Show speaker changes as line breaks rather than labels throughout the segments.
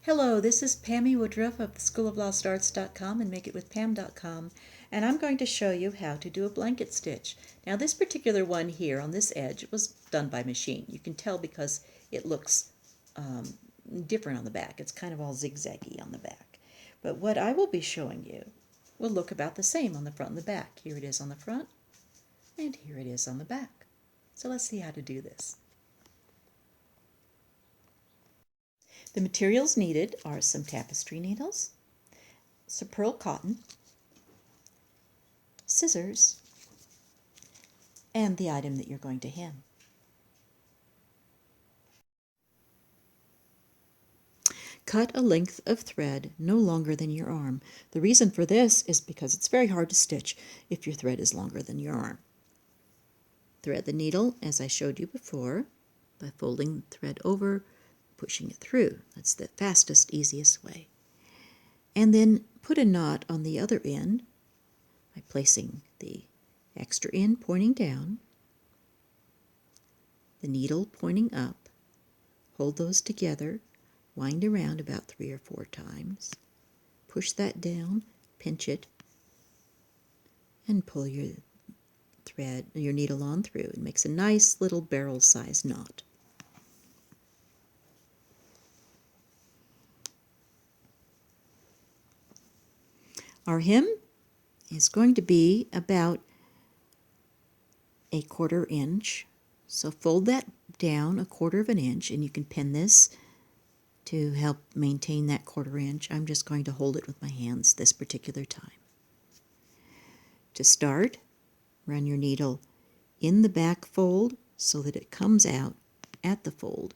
Hello, this is Pammy Woodruff of the schooloflostarts.com and makeitwithpam.com, and I'm going to show you how to do a blanket stitch. Now this particular one here on this edge was done by machine. You can tell because it looks different on the back. It's kind of all zigzaggy on the back. But what I will be showing you will look about the same on the front and the back. Here it is on the front, and here it is on the back. So let's see how to do this. The materials needed are some tapestry needles, some pearl cotton, scissors, and the item that you're going to hem. Cut a length of thread no longer than your arm. The reason for this is because it's very hard to stitch if your thread is longer than your arm. Thread the needle as I showed you before by folding the thread over, pushing it through. That's the fastest, easiest way. And then put a knot on the other end by placing the extra end pointing down, the needle pointing up. Hold those together, wind around about 3 or 4 times, push that down, pinch it, and pull your thread, your needle on through. It makes a nice little barrel-sized knot. Our hem is going to be about a 1/4 inch. So fold that down a 1/4 inch, and you can pin this to help maintain that 1/4 inch. I'm just going to hold it with my hands this particular time. To start, run your needle in the back fold so that it comes out at the fold.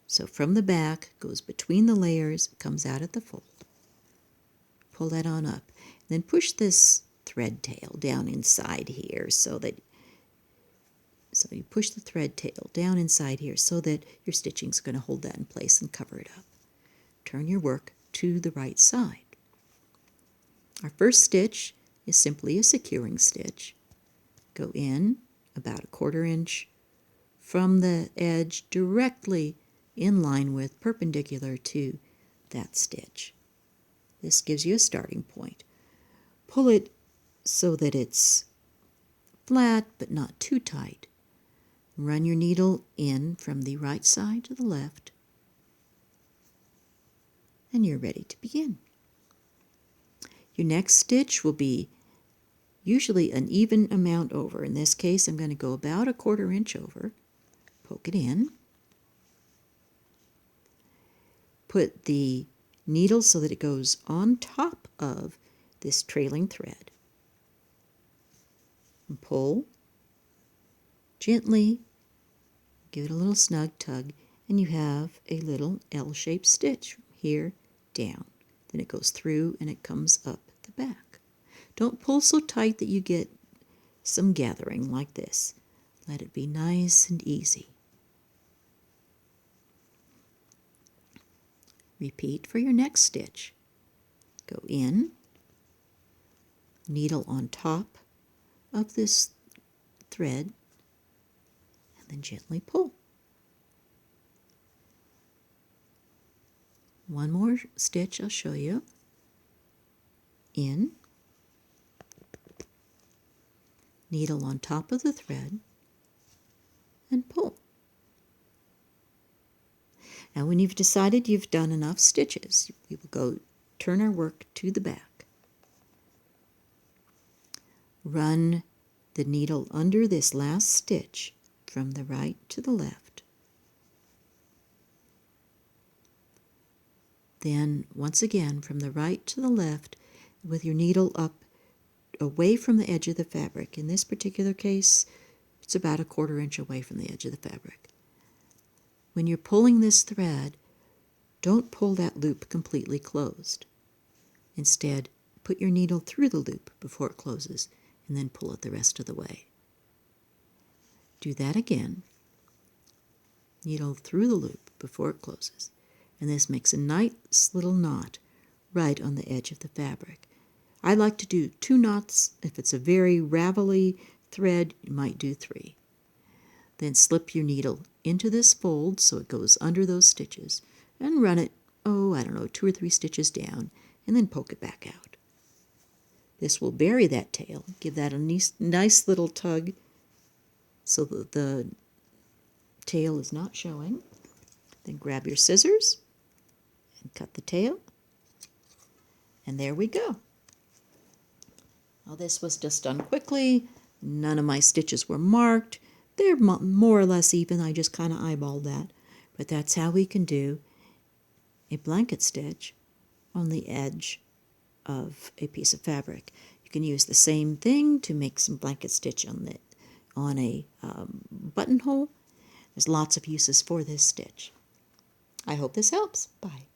So from the back, goes between the layers, comes out at the fold. Pull that on up. Then push this thread tail down inside here so you push the thread tail down inside here so that your stitching is going to hold that in place and cover it up. Turn your work to the right side. Our first stitch is simply a securing stitch. Go in about a 1/4 inch from the edge directly in line with, perpendicular to that stitch. This gives you a starting point. Pull it so that it's flat but not too tight. Run your needle in from the right side to the left, and you're ready to begin. Your next stitch will be usually an even amount over. In this case, I'm going to go about a 1/4 inch over. Poke it in. Put the needle so that it goes on top of this trailing thread. And pull gently, give it a little snug tug, and you have a little L-shaped stitch from here down. Then it goes through and it comes up the back. Don't pull so tight that you get some gathering like this. Let it be nice and easy. Repeat for your next stitch. Go in, needle on top of this thread, and then gently pull. One more stitch I'll show you. In, needle on top of the thread, and pull. Now when you've decided you've done enough stitches, we will go turn our work to the back. Run the needle under this last stitch from the right to the left. Then once again from the right to the left with your needle up away from the edge of the fabric. In this particular case, it's about a 1/4 inch away from the edge of the fabric. When you're pulling this thread, don't pull that loop completely closed. Instead, put your needle through the loop before it closes, and then pull it the rest of the way. Do that again. Needle through the loop before it closes, and this makes a nice little knot right on the edge of the fabric. I like to do 2 knots. If it's a very ravelly thread, you might do 3. Then slip your needle into this fold so it goes under those stitches and run it oh, I don't know, 2 or 3 stitches down, and then poke it back out. This will bury that tail, give that a nice little tug so that the tail is not showing. Then grab your scissors and cut the tail, and there we go. Now this was just done quickly. None of my stitches were marked. They're more or less even. I just kind of eyeballed that. But that's how we can do a blanket stitch on the edge of a piece of fabric. You can use the same thing to make some blanket stitch on a buttonhole. There's lots of uses for this stitch. I hope this helps. Bye.